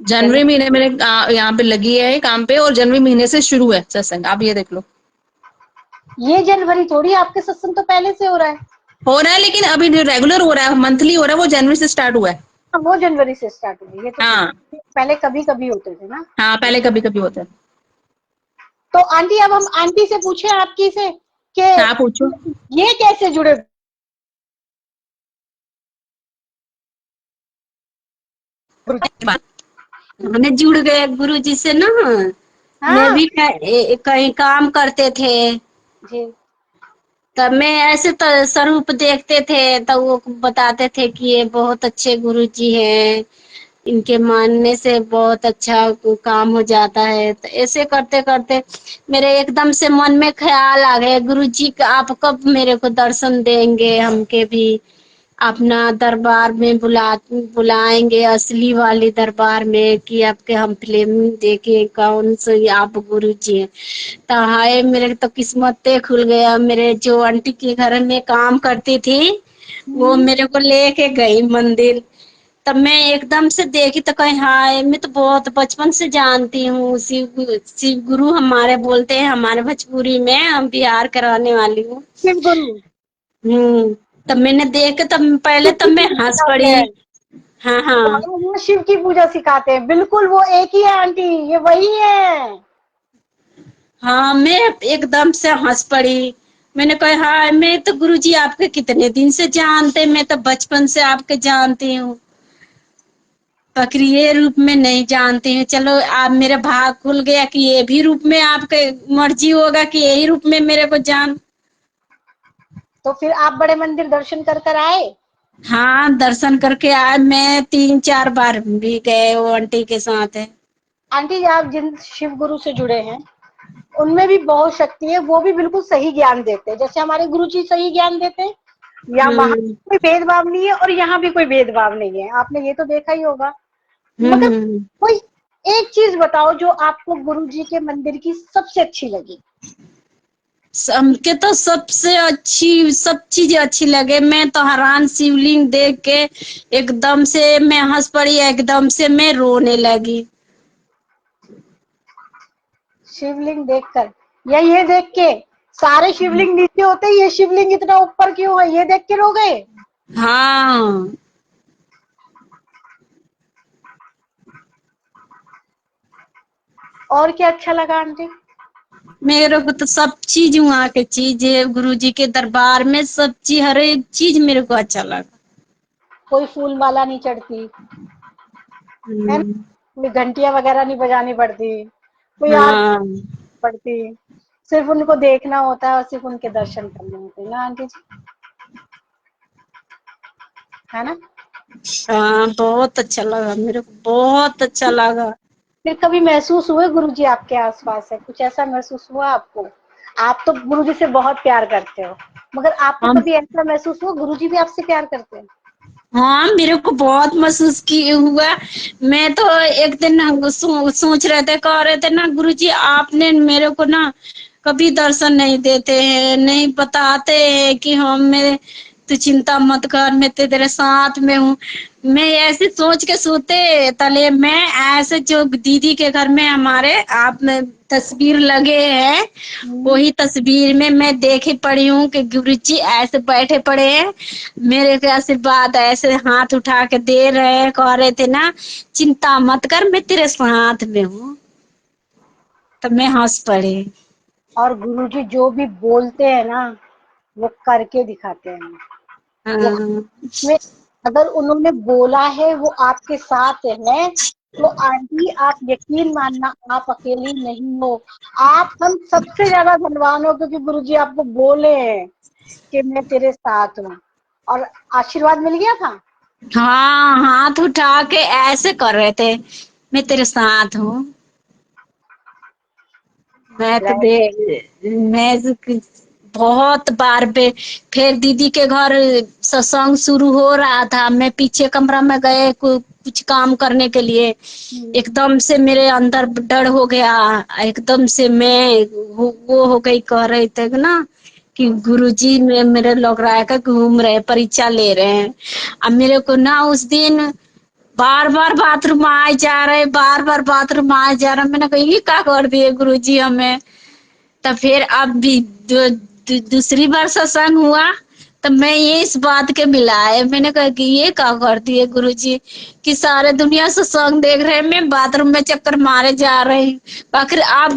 जनवरी जनवरी, महीने मेरे यहाँ पे लगी है काम पे, और जनवरी महीने से शुरू है सत्संग, आप ये देख लो। ये जनवरी थोड़ी, आपके सत्संग तो पहले से हो रहा है। हो रहा है, लेकिन अभी जो रेगुलर हो रहा है, मंथली हो रहा है, वो जनवरी से स्टार्ट हुआ है। हाँ, वो जनवरी से स्टार्ट हुई, ये तो ठीक हाँ। है। पहले कभी कभी होते थे ना। हाँ, पहले कभी कभी होता है। तो आंटी, अब हम आंटी से पूछे आपकी से कि हाँ, पूछो। ये कैसे जुड़े? हमें जुड़ गए गुरु जी से ना। मैं हाँ भी कहीं काम करते थे, जी। तब मैं ऐसे तो स्वरूप देखते थे, तो वो बताते थे कि ये बहुत अच्छे गुरु जी हैं, इनके मानने से बहुत अच्छा काम हो जाता है। तो ऐसे करते करते मेरे एकदम से मन में ख्याल आ गया, गुरु जी का आप कब मेरे को दर्शन देंगे, हमके भी अपना दरबार में बुलाएंगे, असली वाली दरबार में, कि आपके हम फिल्म देखे कौन से आप गुरु जी हैं। तो हाय, मेरे तो किस्मत खुल गया। मेरे जो आंटी के घर में काम करती थी, वो हम्म, मेरे को लेके गई मंदिर। तब मैं एकदम से देखी तो कहीं, हाय, मैं तो बहुत बचपन से जानती हूँ, शिव गुरु हमारे बोलते हैं हमारे भोजपुरी में, हम बिहार कराने वाली हूँ। शिव गुरु। तब मैंने देख के, तब पहले शिव तब की मैं पूजा हंस सिखाते पड़ी। हैं, हाँ हाँ। तो वो शिव की पूजा सिखाते हैं, बिल्कुल वो एक ही है आंटी, ये वही है। हाँ, मैं एकदम से हंस पड़ी। मैंने कहा, हाँ, मैं तो गुरुजी आपके कितने दिन से जानते, मैं तो बचपन से आपके जानती हूँ, बकरी ये रूप में नहीं जानती हूँ। चलो, आप मेरा भाग खुल गया कि ये भी रूप में आपके मर्जी होगा कि यही रूप में मेरे को जान। तो फिर आप बड़े मंदिर दर्शन कर कर आए? हाँ, दर्शन करके आज मैं 3-4 बार भी गए, वो आंटी के साथ है। आंटी, आप जिन शिव गुरु से जुड़े हैं उनमें भी बहुत शक्ति है, वो भी बिल्कुल सही ज्ञान देते हैं, जैसे हमारे गुरु जी सही ज्ञान देते हैं। या वहां हम्म कोई भेदभाव नहीं है और यहाँ भी कोई भेदभाव नहीं है, आपने ये तो देखा ही होगा। हम्म मगर हम्म। कोई एक चीज बताओ जो आपको गुरु जी के मंदिर की सबसे अच्छी लगी। हमके तो सबसे अच्छी सब चीज अच्छी लगे। मैं तो हैरान, शिवलिंग देख के एकदम से मैं हंस पड़ी, एकदम से मैं रोने लगी। शिवलिंग देखकर या ये देख के? सारे शिवलिंग नीचे होते हैं, ये शिवलिंग इतना ऊपर क्यों है, ये देख के रो गए? हाँ। और क्या अच्छा लगा आंटी? मेरे को तो सब चीज वहाँ के चीज है, गुरु जी के दरबार में सब चीज, हर एक चीज मेरे को अच्छा लगा। कोई फूल माला नहीं चढ़ती है ना, हम्म, कोई घंटियां वगैरह नहीं बजानी पड़ती, कोई आरती हाँ पड़ती, सिर्फ उनको देखना होता है और सिर्फ उनके दर्शन करने होते हैं ना आंटी जी, है ना? हाँ, बहुत अच्छा लगा मेरे को, बहुत अच्छा लगा। फिर कभी महसूस हुए गुरुजी आपके आसपास है, कुछ ऐसा महसूस हुआ आपको? आप तो गुरुजी से बहुत प्यार करते हो, मगर आपको हम कभी ऐसा महसूस हुआ गुरुजी भी आपसे प्यार करते हैं? हाँ, मेरे को बहुत महसूस की हुआ। मैं तो एक दिन सोच रहे थे, कह रहे थे ना गुरुजी आपने मेरे को ना कभी दर्शन नहीं देते हैं, नहीं बताते हैं कि हम मेरे, तू चिंता मत कर, मैं तेरे साथ में हूँ। मैं ऐसे सोच के सोते तले मैं ऐसे, जो दीदी के घर में हमारे आप में तस्वीर लगे हैं, हम्म। वही तस्वीर में मैं देखे पड़ी हूँ कि गुरुजी ऐसे बैठे पड़े हैं, मेरे को आशीर्वाद ऐसे हाथ उठा के दे रहे हैं, कह रहे थे ना चिंता मत कर, मैं तेरे साथ में हूँ। तब मैं हंस पड़ी। और गुरुजी जो भी बोलते हैं ना, वो करके दिखाते हैं। वो हाँ, में अगर उन्होंने बोला है वो आपके साथ है, तो आंटी आप यकीन मानना, आप अकेली नहीं हो। आप हम सबसे ज्यादा धनवान हो, क्योंकि गुरुजी आपको बोले हैं कि मैं तेरे साथ हूँ, और आशीर्वाद मिल गया था। हाँ, हाथ उठा के ऐसे कर रहे थे, मैं तेरे साथ हूँ। मैं तो मैं बहुत बार पे, फिर दीदी के घर सत्संग शुरू हो रहा था, मैं पीछे कमरा में गए कुछ काम करने के लिए, एकदम से मेरे अंदर डर हो गया, एकदम से मैं वो हो गई, कह रहे थे ना कि गुरुजी में मेरे लग रहा है कि घूम रहे, परीक्षा ले रहे हैं। अब मेरे को ना उस दिन बार बार बाथरूम आए जा रहे, बार बार बाथरूम आए जा रहा, मैंने कहा ये क्या कर दिए गुरुजी हमें। तब फिर अब भी दूसरी बार सत्संग हुआ, तब मैं ये इस बात के मिलाए, मैंने कहा कि ये क्या करती है गुरुजी, कि सारे दुनिया सत्संग देख रहे हैं, मैं बाथरूम में चक्कर मारे जा रही हूँ। आखिर आप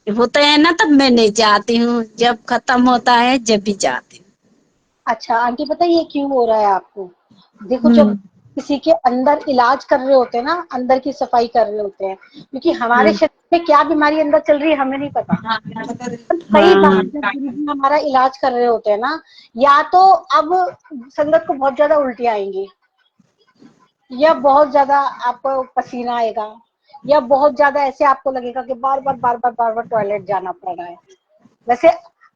होते हैं ना, तब मैं नहीं जाती हूँ, जब खत्म होता है जब भी जाती अच्छा आंटी, पता है ये क्यों हो रहा है आपको? देखो, हूँ। जब किसी के अंदर इलाज कर रहे होते हैं ना, अंदर की सफाई कर रहे होते हैं, क्योंकि हमारे शरीर में क्या बीमारी अंदर चल रही है हमें नहीं पता। कई बार हाँ, जब गुरुजी हमारा इलाज कर रहे होते हैं ना, या तो अब संगत को बहुत ज्यादा उल्टी आएंगी, या बहुत ज्यादा आपको पसीना आएगा, या बहुत ज्यादा ऐसे आपको लगेगा कि बार बार टॉयलेट जाना पड़ रहा है। वैसे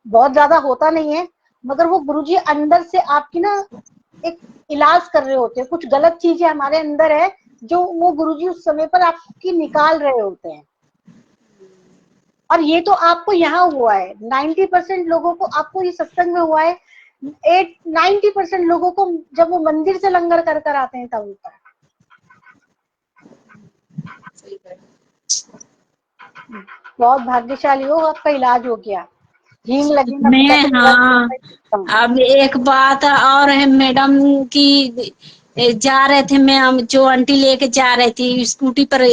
बहुत ज्यादा होता नहीं है, मगर वो गुरुजी अंदर से आपकी ना एक इलाज कर रहे होते हैं, कुछ गलत चीजें हमारे अंदर है जो वो गुरुजी उस समय पर आपकी निकाल रहे होते हैं। और ये तो आपको यहाँ हुआ है, 90% लोगों को आपको ये सत्संग में हुआ है, 90% लोगों को जब वो मंदिर से लंगर कर कर आते हैं तब होता है। बहुत भाग्यशाली हो, आपका इलाज हो गया। हींग लगे ना मैं कहते हाँ, हैं। अब एक बात और है मैडम की, जा रहे थे मैं, हम जो आंटी लेके जा रही थी स्कूटी पर,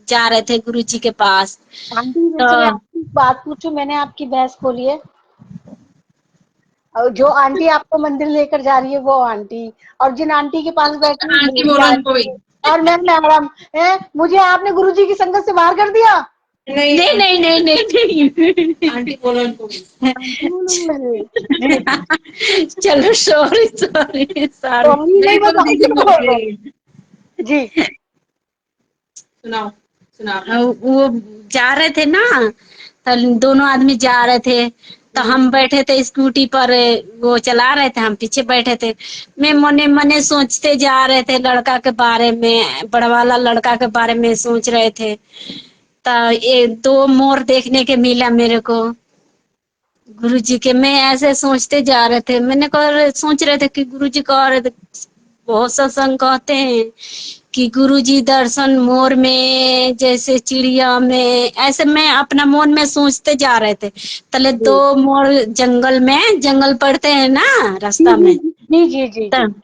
जा रहे थे गुरुजी के पास। आंटी तो वैसे मैं आपकी एक बात पूछूं, मैंने आपकी भैंस खोली है, और जो आंटी आपको मंदिर लेकर जा रही है वो आंटी, और जिन आंटी के पास बैठी हूँ वो आंटी भी बोलो उनको भी। आंटी, और मैं मैडम है। मुझे आपने गुरुजी की संगत से बाहर कर दिया। नहीं नहीं नहीं नहीं नहीं। आंटी बोलो उनको भी। आंटी बोलूंगी जी। चलो, सॉरी सॉरी तो सॉरी। हम ही नहीं नहीं बोलो, बता दीदी क्यों बोल बोल रहे रही है। हैं? जी। सुनाओ, सुनाओ। वो जा रहे थे ना, तो दोनों आदमी जा रहे थे, तो हम बैठे थे स्कूटी पर, वो चला रहे थे, हम पीछे बैठे थे। मैं मने मने सोचते जा रहे थे लड़का के बारे में, बड़ा वाला लड़का के बारे में सोच रहे थे। तो ये दो मोर देखने के मिला मेरे को गुरुजी के, मैं ऐसे सोचते जा रहे थे, मैंने कहा सोच रहे थे कि गुरुजी कह रहे थे, बहुत सत्संग कहते हैं कि गुरुजी दर्शन मोर में जैसे चिड़िया में, ऐसे मैं अपना मन में सोचते जा रहे थे। तले जी दो मोर जंगल में, जंगल पड़ते हैं ना जी रास्ता जी में, जी जी जी जी। तब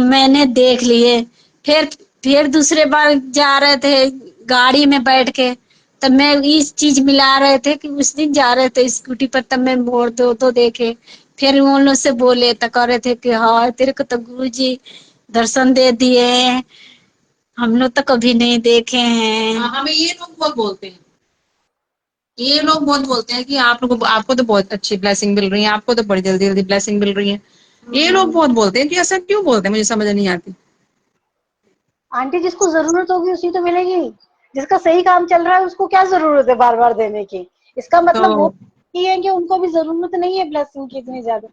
मैंने देख लिए। फिर फिर दूसरे बार जा रहे थे गाड़ी में बैठ के, तब मैं इस चीज मिला रहे थे कि उस दिन जा रहे थे स्कूटी पर, तब मैं मोड़ दो तो देखे, फिर उन लोग से बोले तो कह रहे थे कि हाँ तेरे को तो गुरु जी दर्शन दे दिए, हम लोग तो कभी नहीं देखे हैं। हाँ, हमें ये लोग बहुत बोलते हैं, ये लोग बहुत बोलते हैं कि आप लोग, आपको तो बहुत अच्छी ब्लेसिंग मिल रही है, आपको तो बड़ी जल्दी जल्दी ब्लेसिंग मिल रही है। ये लोग बहुत बोलते हैं कि ऐसा क्यों बोलते हैं, मुझे समझ नहीं आती। आंटी जिसको जरूरत होगी उसी तो मिलेगी, जिसका सही काम चल रहा है उसको क्या जरूरत है बार बार देने की। इसका मतलब वो तो ये है कि उनको भी जरूरत नहीं है ब्लेसिंग की इतनी ज्यादा।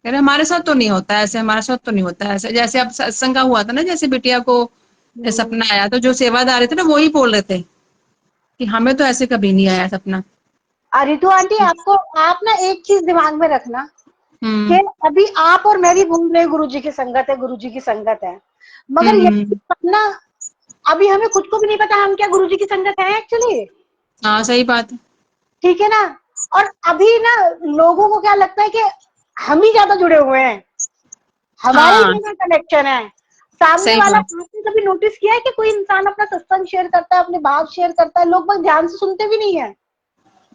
अरे हमारे साथ तो नहीं होता ऐसे, हमारे साथ तो नहीं होता ऐसे। जैसे अब सत्संग का हुआ था ना, जैसे बिटिया को सपना आया, तो जो सेवादार थे ना वो ही बोल रहे थे कि हमें तो ऐसे कभी नहीं आया सपना। रितु आंटी आपको, आप ना एक चीज दिमाग में रखना कि हम्म। अभी आप और मैं भी घूम रहे गुरु जी की संगत है, गुरु जी की संगत है, मगर यही हम्म। सपना अभी हमें खुद को भी नहीं पता हम क्या गुरु जी की संगत है एक्चुअली। हाँ सही बात है। ठीक है ना। और अभी ना लोगों को क्या लगता है कि हम ही ज्यादा जुड़े हुए हैं, हमारा ही हाँ ज्यादा कनेक्शन है। सामने सही वाला, बात। आपने कभी नोटिस किया है कि कोई इंसान अपना सत्संग शेयर करता है, अपने भाव शेयर करता है, लोग बस ध्यान से सुनते भी नहीं है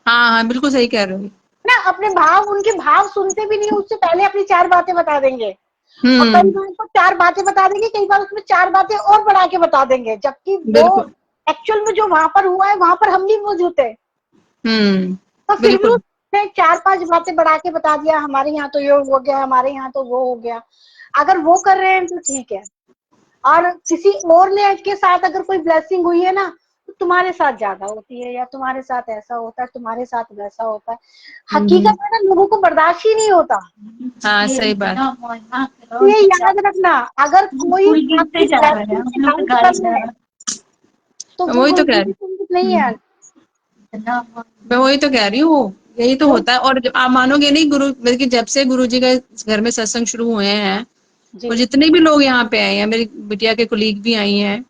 हाँ हाँ बिल्कुल सही कह रहे हो। ना, अपने भाव, उनके भाव सुनते भी नहीं है, उससे पहले अपनी चार बातें बता देंगे। और कई हम्म। बार तो चार बातें बता देंगे, कई बार उसमें चार बातें और बढ़ा के बता देंगे, जबकि वो बिल्कुल। एक्चुअल में जो वहां पर हुआ है वहां पर हम भी मौजूद थे। हम्म। तो फिर भी बिल्कुल। उसने चार पांच बातें बढ़ा के बता दिया, हमारे यहाँ तो ये हो गया, हमारे यहाँ तो वो हो गया। अगर वो कर रहे हैं तो ठीक है, और किसी और ने के साथ अगर कोई ब्लेसिंग हुई है ना, तो तुम्हारे साथ ज्यादा होती है, या तुम्हारे साथ ऐसा होता है, तुम्हारे साथ वैसा होता है। हम्म। हकीकत में ना लोगों को बर्दाश्त ही नहीं होता। हाँ सही बात। तो ये याद रखना, अगर कोई आपकी ब्लेसिंग से डाउट कर ले तो मैं वो वही तो गुरु कह जी रही की संगत नहीं है। मैं वही तो कह रही हूँ, यही तो होता है। और आप मानोगे नहीं, गुरु मतलब कि जब से गुरु जी के घर में सत्संग शुरू हुए हैं, जी और जितने भी लोग यहाँ पे आए हैं, मेरी बिटिया के कुलीग भी आई हैं,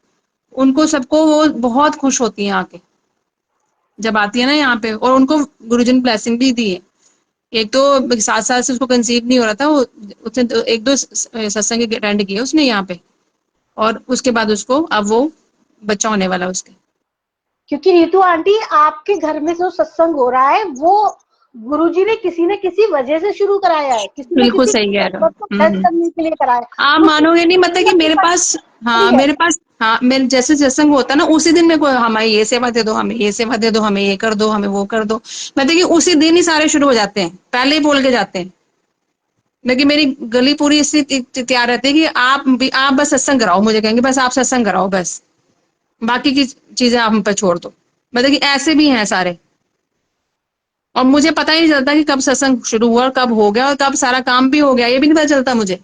उनको सबको वो बहुत खुश होती हैं आके, जब आती है ना यहाँ पे। और उनको गुरुजी ने ब्लेसिंग भी दी है। एक तो 7 साल से उसको कंसीव नहीं हो रहा था, वो उसने एक दो सत्संग अटेंड किए उसने यहाँ पे, और उसके बाद उसको अब वो बच्चा होने वाला है उसके। क्योंकि रितु आंटी आपके घर में जो सत्संग हो रहा है वो गुरुजी ने किसी न किसी वजह से शुरू कराया है, किसी न बिल्कुल किसी सही कह रहे हो। जरूरत को ब्लेस करने के लिए कराया है। आप उसने मानोगे नहीं, मतलब अपनी कि अपनी मेरे पास, हाँ पड़ी है। मेरे पास, हाँ मेरे जैसे सत्संग होता है ना, उसी दिन मेरे को हमें ये सेवा दे दो, हमें ये सेवा दे दो, हमें ये कर दो, हमें वो कर दो। मतलब कि उसी दिन ही सारे शुरू हो जाते हैं, पहले ही बोल के जाते हैं। लेकिन मेरी गली पूरी इससे तैयार रहती है कि आप बस सत्संग कराओ, मुझे कहेंगे बस आप सत्संग कराओ, बस बाकी की चीजें आप हम पे छोड़ दो। मतलब कि ऐसे भी हैं सारे। और मुझे पता ही नहीं चलता कि कब सत्संग शुरू हुआ और कब हो गया और कब सारा काम भी हो गया, ये भी नहीं पता चलता मुझे।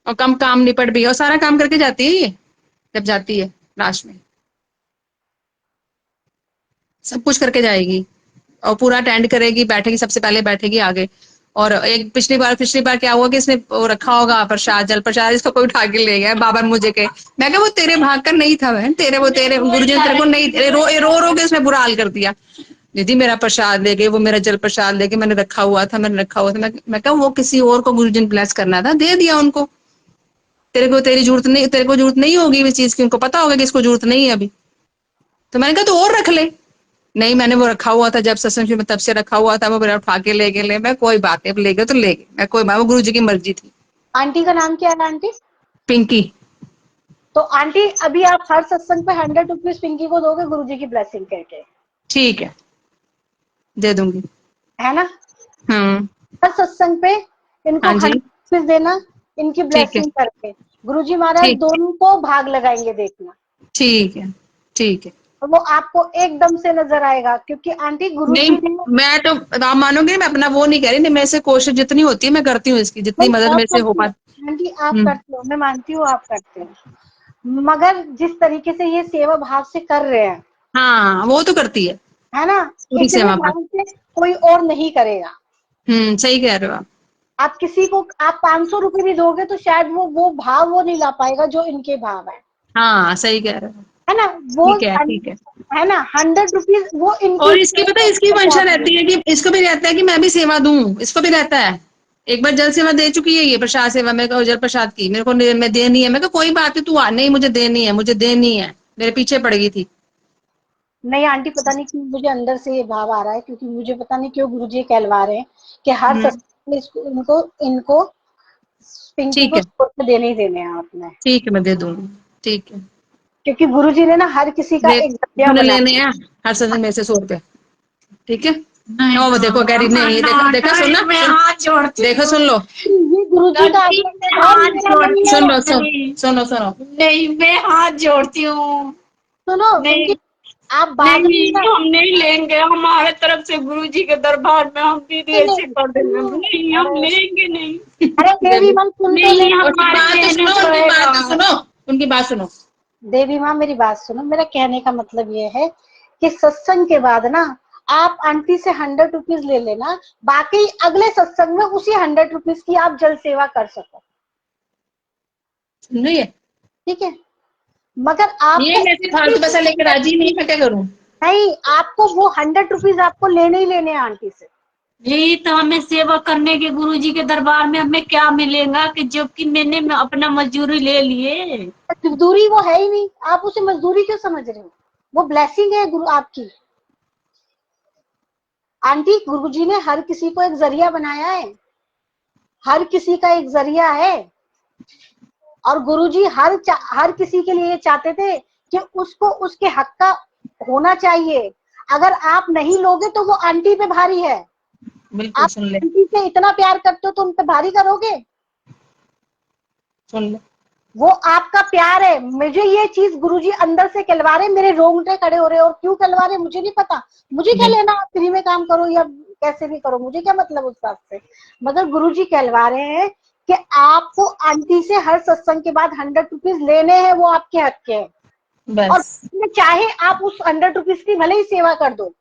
और कम काम निपट भी गया, और सारा काम करके जाती है ये, जब जाती है लास्ट में सब कुछ करके जाएगी, और पूरा अटेंड करेगी, बैठेगी, सबसे पहले बैठेगी आगे। और एक पिछली बार क्या हुआ कि इसने वो रखा होगा प्रसाद, जल प्रसाद, इसको कोई उठा के ले गया, बाबा मुझे के, मैं कहा वो तेरे भाग का नहीं था बहन, तेरे गुरुजी ने तेरे को नहीं, रो के इसमें बुरा हाल कर दिया। दीदी मेरा प्रसाद ले गए, वो मेरा जल प्रसाद लेके, मैंने रखा हुआ था, मैं कहा वो किसी और को गुरुजी ने ब्लेस करना था, दे दिया उनको। तेरे को जरूरत नहीं होगी इस चीज की, उनको पता होगा कि इसको जरूरत नहीं है अभी। तो मैंने कहा तो और रख ले। नहीं, मैंने वो रखा हुआ था जब सत्संग में, तब से रखा हुआ था, वो मेरा उठा के ले गए, मैं कोई बात नहीं, अब ले गए तो ले गए, मैं कोई बात, वो गुरु जी की मर्जी थी। आंटी का नाम क्या है आंटी? पिंकी। तो आंटी अभी आप हर सत्संग पे 100 रुपीज पिंकी को दोगे गुरुजी की ब्लेसिंग करके, ठीक है, दे दूंगी। है ना? हम्म। हर सत्संग पे इनको हाँ जी। 100 रुपीज देना, इनकी ठीक है। ब्लेसिंग करके। गुरुजी महाराज ठीक। दोनों को भाग लगाएंगे, देखना। ठीक है। ठीक है। और वो आपको एकदम से नजर आएगा, क्योंकि आंटी नहीं, गुरुजी ने, मैं तो, आप मानोगे मैं अपना वो नहीं कह रही, नहीं मेरे से कोशिश जितनी होती है मैं करती हूँ, इसकी जितनी नहीं मदद आप मेरे से हो करते हो पाती। आंटी, आप हम्म। करते हो, मैं मानती हूँ आप करते हो, मगर जिस तरीके से ये सेवा भाव से कर रहे हैं, हाँ वो तो करती है, है ना, पूरी इतने सेवा भाव। भाव से कोई और नहीं करेगा। सही कह रहे हो आप। आप किसी को आप 500 रुपए भी दोगे तो शायद वो भाव वो नहीं ला पाएगा जो इनके भाव हाँ सही कह रहे हो। है ना। वो ठीक है, ठीक है। है ना, 100 रुपीज वो इनकी और इसकी पता है, इसकी मंशा रहती है कि इसको भी रहता है कि मैं भी सेवा दूं, इसको भी रहता है। एक बार जल सेवा दे चुकी है ये, प्रसाद सेवा, मैं कहा जल प्रसाद की मेरे को मैं देनी है, मैं कहा कोई बात नहीं, तू आ, नहीं मुझे देनी है, मुझे देनी है, मेरे पीछे पड़ गई थी। नहीं आंटी, पता नहीं क्यों मुझे अंदर से ये भाव आ रहा है, क्योंकि मुझे पता नहीं क्यों गुरुजी कहलवा रहे हैं कि हर हम्म, सत्संग में इनको इनको पिंकी ठीक को है, छोड़ के देने ही देने हैं आपने, ठीक है, मैं दे दूंगी। ठीक है, क्योंकि गुरुजी ने ना हर किसी का दे एक जरिया तूने बनाया। लेने हैं हर सत्संग में से 100 रुपए। ठीक है, ओ वो देखो कह रही नहीं, देखो देखो, सुन ना, मैं हाथ जोड़ती देखो, सुन लो, ये गुरुजी का आंटी, मैं आग्रह है, हाथ मेरा नहीं जोड़ती सुन है। लो, हूँ। सुनो सुनो। नहीं, मैं हाथ जोड़ती हूँ। सुनो पिंकी, नहीं, आप बाद में नहीं, हम नहीं लेंगे। हमारे तरफ से गुरुजी के दरबार में हम भी ऐसे नहीं, कर देंगे। नहीं, हम अरे लेंगे नहीं। अरे दे देवी दो। माँ सुन तो ले, नहीं, उनकी हमारे बात तो कहने सुनो, को उनकी बात तो रहेगा। सुनो, उनकी बात सुनो। देवी माँ मेरी बात सुनो, मेरा कहने का मतलब ये है कि सत्संग के बाद ना आप आंटी से 100 रुपीज ले लेना, बाकी अगले सत्संग में उसी 100 रुपीज की आप जल सेवा कर सको, सुन रही है? ठीक है? मगर ये आपको मेरे फालतू पैसा लेके राजी नहीं, मैं क्या करूं? नहीं, आपको वो 100 रुपीज आपको लेने ही लेने हैं आंटी से। यही तो हमें सेवा करने के गुरुजी के दरबार में हमें क्या मिलेगा कि जबकि मैंने अपना मजदूरी ले लिए। मजदूरी वो है ही नहीं, आप उसे मजदूरी क्यों समझ रहे हो? वो ब्लेसिंग है गुरु आपकी। आंटी, गुरुजी ने हर किसी को एक जरिया बनाया है, हर किसी का एक जरिया है, और गुरुजी हर किसी के लिए ये चाहते थे कि उसको उसके हक का होना चाहिए। अगर आप नहीं लोगे तो वो आंटी पे भारी है। बिल्कुल, आप सुन ले, आंटी से इतना प्यार करते हो तो उन पे भारी करोगे? सुन ले। वो आपका प्यार है। मुझे ये चीज गुरुजी अंदर से कहलवा रहे, मेरे रोंगटे खड़े हो रहे, और क्यों कहलवा रहे मुझे नहीं पता। मुझे क्या बिल्कुल, लेना, आप फ्री में काम करो या कैसे भी करो, मुझे क्या मतलब उस बात से। मगर गुरुजी कहलवा रहे हैं कि आपको आंटी से हर सत्संग के बाद 100 रुपीज लेने हैं, वो आपके हक के हैं। और बस। चाहे आप उस 100 रुपीज की भले ही सेवा कर दो,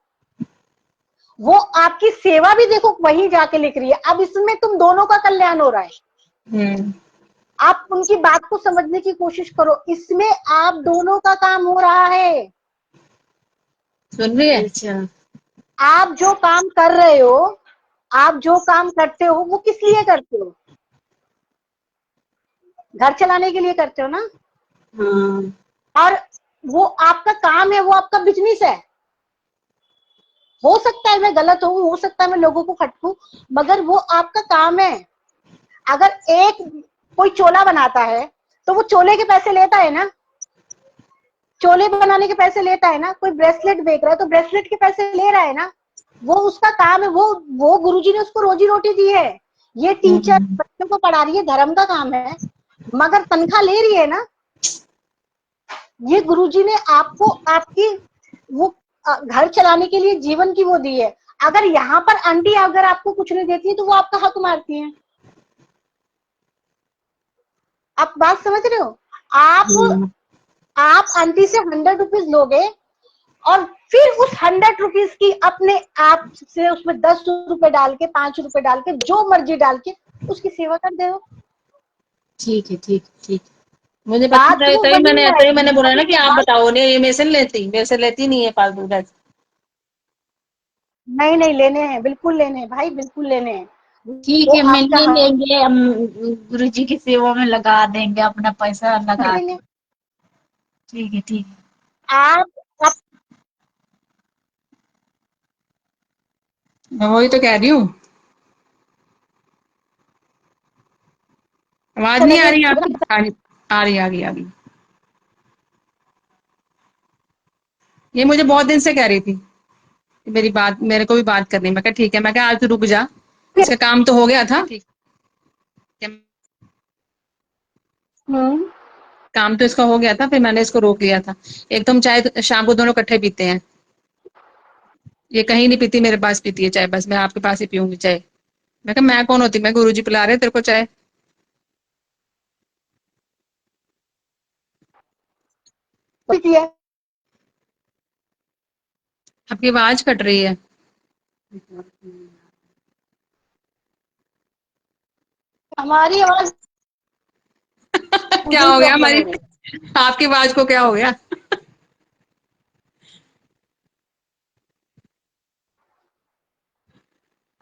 वो आपकी सेवा भी देखो वही जाके लिख रही है। अब इसमें तुम दोनों का कल्याण हो रहा है। हम्म, आप उनकी बात को समझने की कोशिश करो, इसमें आप दोनों का काम हो रहा है। सुन रही है? अच्छा, आप जो काम कर रहे हो, आप जो काम करते हो, वो किस लिए करते हो? घर चलाने के लिए करते हो ना? हाँ, और वो आपका काम है, वो आपका बिजनेस है। हो सकता है मैं गलत हूँ, हो सकता है मैं लोगों को खटकूं, मगर वो आपका काम है। अगर एक कोई चोला बनाता है तो वो चोले के पैसे लेता है ना, चोले बनाने के पैसे लेता है ना। कोई ब्रेसलेट बेच रहा है तो ब्रेसलेट के पैसे ले रहा है ना। वो उसका काम है, वो गुरुजी ने उसको रोजी रोटी दी है। ये टीचर हम्म, बच्चों को पढ़ा रही है, धर्म का काम है, मगर तनख्वाह ले रही है ना। ये गुरुजी ने आपको आपकी वो घर चलाने के लिए जीवन की वो दी है। अगर यहाँ पर आंटी अगर आपको कुछ नहीं देती है तो वो आपका हक मारती है। आप बात समझ रहे हो? आप हाँ। आप आंटी से 100 रुपीज लोगे, और फिर उस 100 रुपीज की अपने आप से उसमें 10 रुपए डाल के, 5 रुपए डाल के, जो मर्जी डाल के उसकी सेवा कर दे। ठीक है, ठीक, ठीक। मुझे बात पता है, वो तभी वही मैंने है। तभी मैंने बोला ना कि आप बात बताओ, नहीं ये मेरे से लेती नहीं है फालतू पैसे। नहीं, नहीं लेने हैं, बिल्कुल लेने हैं भाई, बिल्कुल लेने हैं। ठीक वो है, मिल आपका ले हक लेंगे हम। गुरुजी की सेवा में लगा देंगे, अपना पैसा लगा देंगे। के। ठीक है, ठीक है। आप मैं वही तो कह रही हूँ। आवाज से नहीं आ लगे रही आपकी? आ रही। ये मुझे बहुत दिन से कह रही थी कि मेरी बात, मेरे को भी बात करनी। मैं कहा ठीक है, मैं कहा आज तू रुक जा, इसका काम तो हो गया था। ठीक है, हम्म, काम तो इसका हो गया था, फिर मैंने इसको रोक लिया था। एक तो हम चाय शाम को दोनों इकट्ठे पीते हैं। ये कहीं नहीं पीती, मेरे पास पीती है चाय, बस मैं आपके पास ही पीऊंगी चाय। मैं कहा मैं कौन होती, मैं गुरुजी पिला रहे तेरे को चाय। पीती है। आपकी आवाज कट रही है। हमारी आवाज क्या मुझे ही हो गया प्रॉब्लम हमारी, हो गई। आपकी आवाज को क्या हो गया?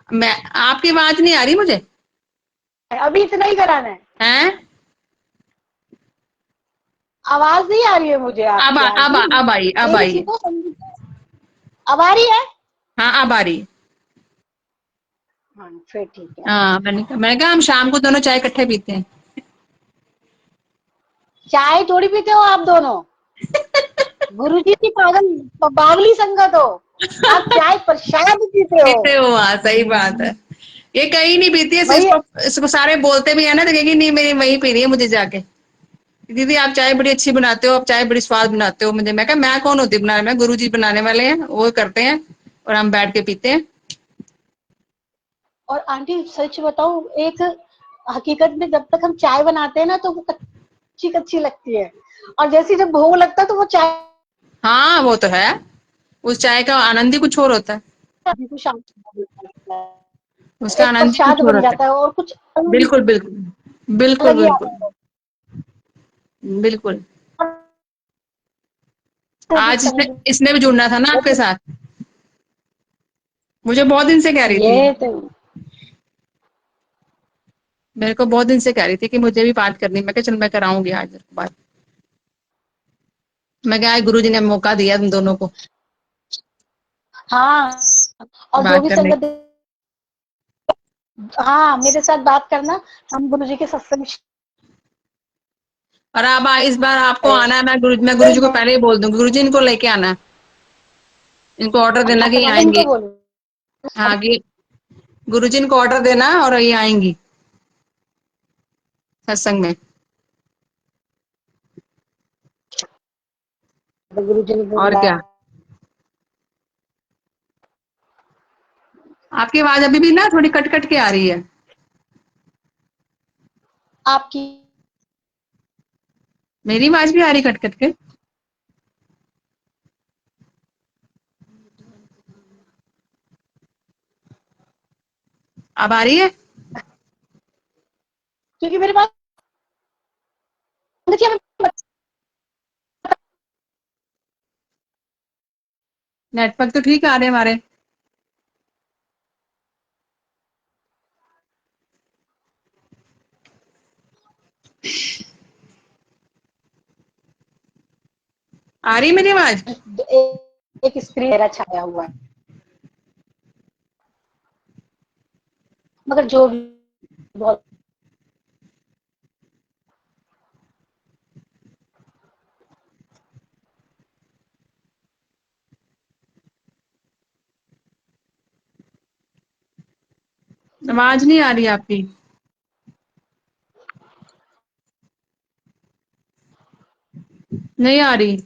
मैं, आपकी आवाज नहीं आ रही मुझे। अभी इतना ही कराना है। हैं? आवाज नहीं आ रही है मुझे अब आपकी अब आंटी। अब आई, अब मेरी आई। सुनो, संगीता, अब आ रही है? हाँ अब आ रही है। हाँ फिर ठीक है। हाँ मैंने कहा हम शाम को दोनों चाय इकट्ठे पीते हैं। चाय थोड़ी पीते हो आप दोनों, गुरुजी की पागल बावली संगत हो। आप चाय प्रसाद पीते हो। पीते हो, हाँ सही बात है। ये कहीं नहीं पीती है, वही। इसको सारे बोलते भी है ना, तो कहेगी नहीं मेरी वही पी रही है मुझे जाके। दीदी आप चाय बड़ी अच्छी बनाते हो, आप चाय बड़ी स्वाद बनाते हो मुझे। मैं कहा मैं कौन होती बनाने में, गुरु जी बनाने वाले हैं, वो करते हैं और हम बैठ के पीते हैं। और आंटी सच बताऊं, एक हकीकत में जब तक हम चाय बनाते हैं ना तो वो कच्ची कच्ची लगती है, और जैसे जब भोग लगता है तो वो चाय हाँ वो तो है, उस चाय का आनंद ही कुछ और होता है। आदमी को शांत लगता है। उसका एक आनंद ही प्रसाद कुछ और बन होता जाता है। है और कुछ बिल्कुल बिल्कुल बिल्कुल अलग ही बिल्कुल आनंद बिल्कुल। है। आज इसने भी जुड़ना था ना आपके साथ, मुझे बहुत दिन से कह रही थी। ये तो मेरे को बहुत दिन से कह रही थी कि मुझे भी बात करनी। मैं कहा चल मैं कराऊंगी आज बात। मैं क्या, गुरु जी ने मौका दिया तुम दोनों को हाँ, और जो बात भी करने संगत, की। हाँ मेरे साथ बात करना, हम गुरु जी के सत्संग और अब इस बार आपको आना है, मैं गुरु जी को में पहले ही बोल दूंगी, गुरु जी इनको लेके आना है। इनको ऑर्डर देना कि ये पहले आएंगी। इनको बोलो। हाँ कि गुरु जी इनको ऑर्डर देना और ये आएंगी सत्संग में। गुरु जी ने और बोला क्या, आपकी आवाज अभी भी ना थोड़ी कट कट के आ रही है। आपकी। मेरी आवाज भी आ रही कट कट के। अब आ रही है। क्योंकि मेरे पास देखिए, नेटवर्क तो ठीक आ रहे हैं हमारे। आ रही है मेरी आवाज। एक स्क्रीन मेरा छाया हुआ है, मगर जो भी बहुत आवाज नहीं आ रही आपकी। नहीं आ रही।